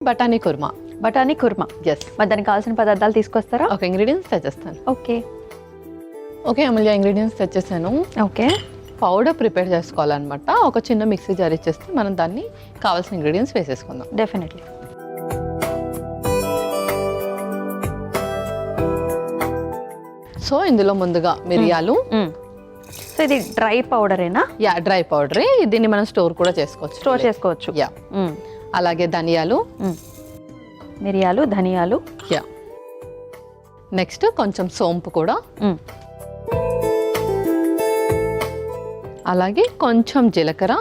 బఠానీ కుర్మా. బఠానీ కుర్మా. ఎస్. మరి దానికి కావాల్సిన పదార్థాలు తీసుకొస్తారా? ఒక ఇంగ్రీడియంట్స్ తెచ్చేస్తాను. ఓకే అమూల్య, ఇంగ్రీడియంట్స్ తెచ్చేసాను. ఓకే. పౌడర్ ప్రిపేర్ చేసుకోవాలన్నమాట. ఒక చిన్న మిక్సీ జార్ ఇచ్చేస్తే మనం దాన్ని కావాల్సిన ఇంగ్రీడియంట్స్ వేసేసుకుందాం. డెఫినెట్లీ. సో ఇందులో ముందుగా మిరియాలు. సో ఇది డ్రై పౌడరేనా? యా, డ్రై పౌడరే. దీన్ని మనం స్టోర్ కూడా చేసుకోవచ్చు. యా. అలాగే ధనియాలు, మిరియాలు, ధనియాలు. యా. నెక్స్ట్ కొంచెం సోంపు కూడా, అలాగే కొంచెం జీలకర్ర,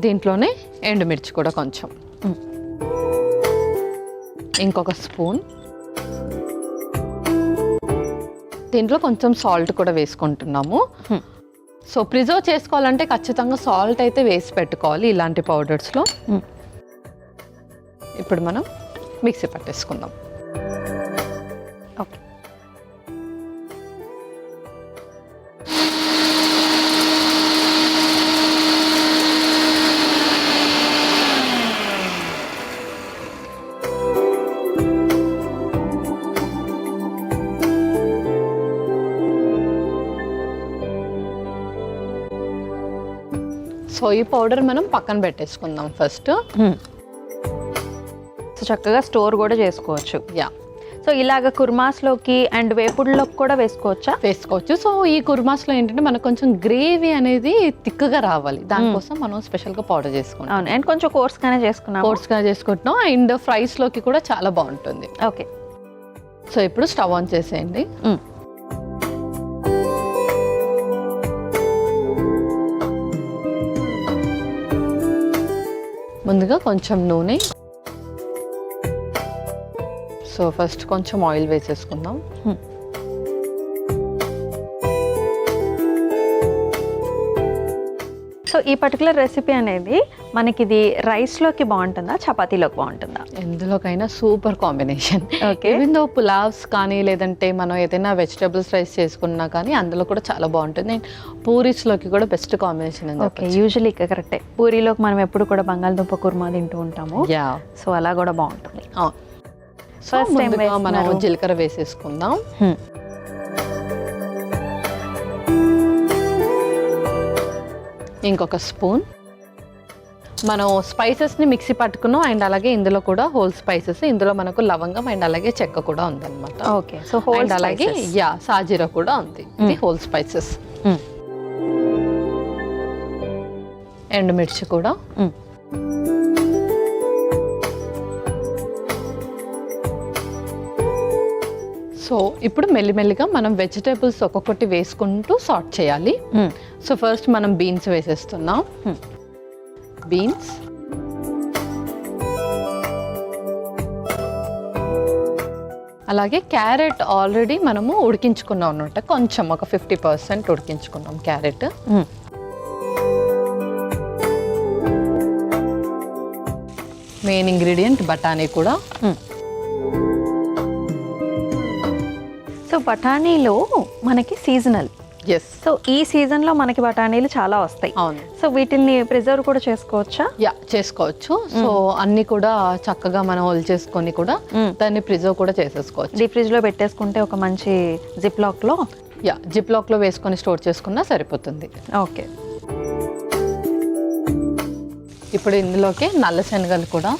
దీంట్లోనే ఎండుమిర్చి కూడా కొంచెం, ఇంకొక స్పూన్. దీంట్లో కొంచెం సాల్ట్ కూడా వేసుకుంటున్నాము. సో ప్రిజర్వ్ చేసుకోవాలంటే ఖచ్చితంగా సాల్ట్ అయితే వేసి పెట్టుకోవాలి ఇలాంటి పౌడర్స్లో. ఇప్పుడు మనం మిక్సీ పట్టేసుకుందాం. ఓకే. సో ఈ పౌడర్ మనం పక్కన పెట్టేసుకుందాం ఫస్ట్. సో చక్కగా స్టోర్ కూడా చేసుకోవచ్చు. యా. సో ఇలాగ కుర్మాస్లోకి అండ్ వేపుడులోకి కూడా వేసుకోవచ్చు. సో ఈ కుర్మాస్లో ఏంటంటే మనకు కొంచెం గ్రేవీ అనేది థిక్గా రావాలి, దానికోసం మనం స్పెషల్గా పౌడర్ చేసుకుంటాం. అవును, అండ్ కొంచెం కోర్స్గానే చేసుకుంటున్నాం. అండ్ ఫ్రైస్లోకి కూడా చాలా బాగుంటుంది. ఓకే. సో ఇప్పుడు స్టవ్ ఆన్ చేసేయండి. ముందుగా కొంచెం నూనె. సో ఫస్ట్ కొంచెం ఆయిల్ వేసేసుకుందాం. సో ఈ పర్టికులర్ రెసిపీ అనేది మనకి ఇది రైస్లోకి బాగుంటుందా, చపాతీలోకి బాగుంటుందా? ఎందులోకైనా super combination. Even though pulaos కానీ లేదంటే మనం ఏదైనా వెజిటబుల్స్ రైస్ చేసుకున్నా కానీ అందులో కూడా చాలా బాగుంటుంది. అండ్ పూరీస్లోకి కూడా బెస్ట్ కాంబినేషన్. ఓకే, యూజువల్లీ కరెక్టే. పూరీలోకి మనం ఎప్పుడు కూడా బంగాళదుంప కుర్మా తింటూ ఉంటాము. యా. సో అలా కూడా బాగుంటుంది. ఫస్ట్ టైం మనం జీలకర్ర వేసేసుకుందాం. ఇంకొక స్పూన్. మనం స్పైసెస్ని మిక్సీ పట్టుకున్నాం. అండ్ అలాగే ఇందులో కూడా హోల్ స్పైసెస్, ఇందులో మనకు లవంగం అండ్ అలాగే చెక్క కూడా ఉందన్నమాట. ఓకే. సో హోల్ అలాగే సాజీరా కూడా ఉంది. ఇది హోల్ స్పైసెస్. ఎండుమిర్చి కూడా. సో ఇప్పుడు మెల్లిమెల్లిగా మనం వెజిటేబుల్స్ ఒక్కొక్కటి వేసుకుంటూ సార్ట్ చేయాలి. సో ఫస్ట్ మనం బీన్స్ వేసేస్తున్నాం. బీన్స్, అలాగే క్యారెట్ ఆల్రెడీ మనము ఉడికించుకున్నాం అనమాట. కొంచెం ఒక 50% ఉడికించుకున్నాం క్యారెట్. మెయిన్ ఇంగ్రీడియంట్ బఠానీ కూడా. సో బఠానీలో మనకి సీజనల్. ఎస్. సో ఈ సీజన్లో మనకి బఠానీలు చాలా వస్తాయి. అవును. సో వీటిని ప్రిజర్వ్ కూడా చేసుకోవచ్చా? యా, చేసుకోవచ్చు. సో అన్ని కూడా చక్కగా మనం హోల్ చేసుకొని కూడా దాన్ని ప్రిజర్వ్ కూడా చేసేసుకోవచ్చు. డీప్ ఫ్రిడ్జ్ లో పెట్టేసుకుంటే ఒక మంచి జిప్ లాక్ లో. యా, జిప్ లాక్ లో వేసుకొని స్టోర్ చేసుకున్నా సరిపోతుంది. ఓకే. ఇప్పుడు ఇందులోకి నల్ల శనగలు కూడా.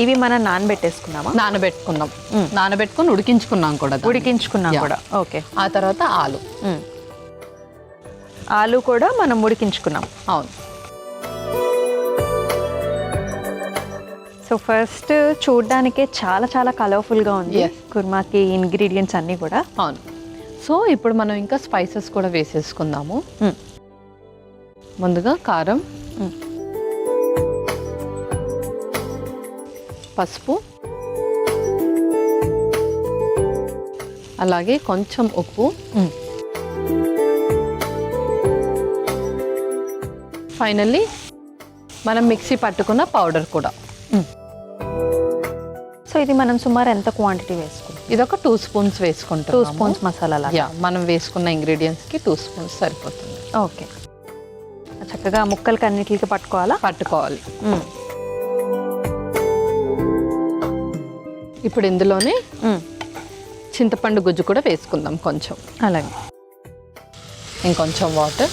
ఇవి మనం నానబెట్టేసుకున్నామా? నానబెట్టుకుని ఉడికించుకున్నాం కూడా. ఓకే. ఆ తర్వాత ఆలు కూడా మనం ఉడికించుకున్నాం. అవును. సో ఫస్ట్ చూడ్డానికే చాలా చాలా కలర్ఫుల్గా ఉంది కుర్మాకి ఇంగ్రీడియంట్స్ అన్నీ కూడా. అవును. సో ఇప్పుడు మనం ఇంకా స్పైసెస్ కూడా వేసేసుకుందాము. ముందుగా కారం, పసుపు, అలాగే కొంచెం ఉప్పు, ఫైనల్లీ మనం మిక్సీ పట్టుకున్న పౌడర్ కూడా. సో ఇది మనం సుమారు ఎంత క్వాంటిటీ వేసుకుంటాం? ఇది ఒక 2 స్పూన్స్ వేసుకుంటాం. 2 స్పూన్స్ మసాలా. మనం వేసుకున్న ఇంగ్రీడియంట్స్కి 2 స్పూన్స్ సరిపోతుంది. ఓకే, చక్కగా ముక్కలకి అన్నిటికి పట్టుకోవాలా? పట్టుకోవాలి. ఇప్పుడు ఇందులోనే చింతపండు గుజ్జు కూడా వేసుకుందాం కొంచెం. అలాగే, ఇంకొంచెం వాటర్.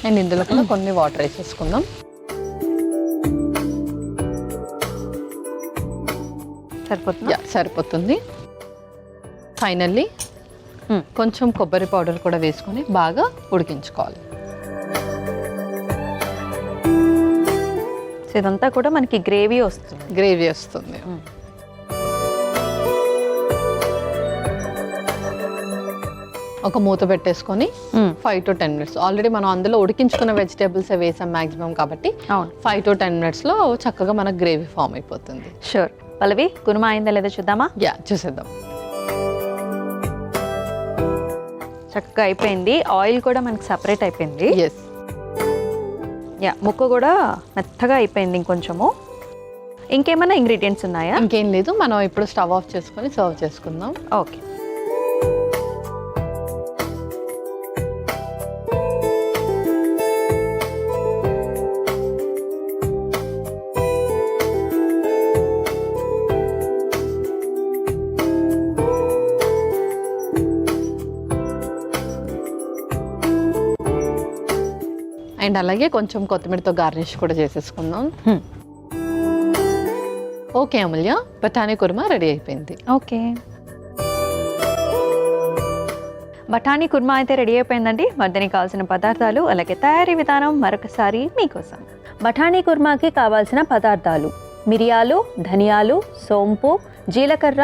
అండ్ ఇందులో కూడా కొన్ని వాటర్ వేసేసుకుందాం. సరిపోతుంది. ఫైనల్లీ కొంచెం కొబ్బరి పౌడర్ కూడా వేసుకొని బాగా ఉడికించుకోవాలి. ఇదంతా కూడా మనకి గ్రేవీ వస్తుంది. ఒక మూత పెట్టేసుకొని 5 to 10 minutes. ఆల్రెడీ మనం అందులో ఉడికించుకున్న వెజిటేబుల్స్ వేసాం మ్యాక్సిమం కాబట్టి 5 to 10 minutesలో చక్కగా మనకు గ్రేవీ ఫామ్ అయిపోతుంది. షూర్. పల్లవి, కుర్మా అయిందా లేదా చూద్దామా? చూసేద్దాం. చక్కగా అయిపోయింది. ఆయిల్ కూడా మనకి సపరేట్ అయిపోయింది. ఎస్. ముక్క కూడా మెత్తగా అయిపోయింది. ఇంకొంచెము. ఇంకేమైనా ఇంగ్రీడియంట్స్ ఉన్నాయా? ఇంకేం లేదు. మనం ఇప్పుడు స్టవ్ ఆఫ్ చేసుకొని సర్వ్ చేసుకుందాం. ఓకే. అండ్ అలాగే కొంచెం కొత్తిమీరతో గార్నిష్ కూడా చేసేసుకుందాం. ఓకే అమూల్య, బఠానీ కుర్మా రెడీ అయిపోయింది. ఓకే, బఠానీ కుర్మా అయితే రెడీ అయిపోయిందండి. మధ్యని కావాల్సిన పదార్థాలు అలాగే తయారీ విధానం మరొకసారి మీకోసం. బఠానీ కుర్మాకి కావాల్సిన పదార్థాలు: మిరియాలు, ధనియాలు, సోంపు, జీలకర్ర,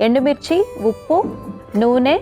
ఎండుమిర్చి, ఉప్పు, నూనె,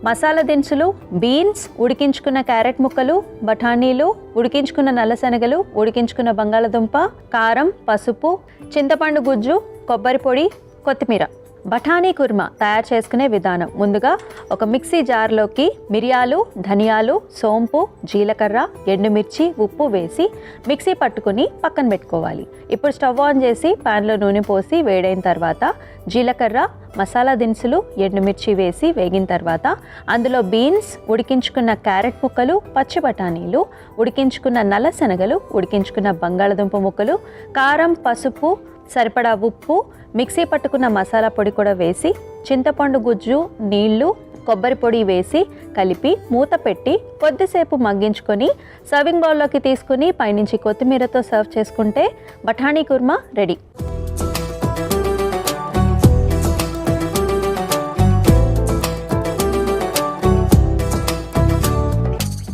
మసాలా దినుసులు, బీన్స్, ఉడికించుకున్న క్యారెట్ ముక్కలు, బఠానీలు, ఉడికించుకున్న నల్లశనగలు, ఉడికించుకున్న బంగాళదుంప, కారం, పసుపు, చింతపండు గుజ్జు, కొబ్బరి పొడి, కొత్తిమీర. బఠానీ కుర్మా తయారు చేసుకునే విధానం: ముందుగా ఒక మిక్సీ జార్లోకి మిరియాలు, ధనియాలు, సోంపు, జీలకర్ర, ఎండుమిర్చి, ఉప్పు వేసి మిక్సీ పట్టుకుని పక్కన పెట్టుకోవాలి. ఇప్పుడు స్టవ్ ఆన్ చేసి ప్యాన్లో నూనె పోసి వేడైన తర్వాత జీలకర్ర, మసాలా దినుసులు, ఎండుమిర్చి వేసి వేగిన తర్వాత అందులో బీన్స్, ఉడికించుకున్న క్యారెట్ ముక్కలు, పచ్చి బఠానీలు, ఉడికించుకున్న నల్లశనగలు, ఉడికించుకున్న బంగాళదుంప ముక్కలు, కారం, పసుపు, సరిపడా ఉప్పు, మిక్సీ పట్టుకున్న మసాలా పొడి కూడా వేసి చింతపండు గుజ్జు, నీళ్లు, కొబ్బరి పొడి వేసి కలిపి మూత పెట్టి కొద్దిసేపు మగ్గించుకొని సర్వింగ్ బౌల్లోకి తీసుకుని పైనుంచి కొత్తిమీరతో సర్వ్ చేసుకుంటే బఠానీ కుర్మా రెడీ.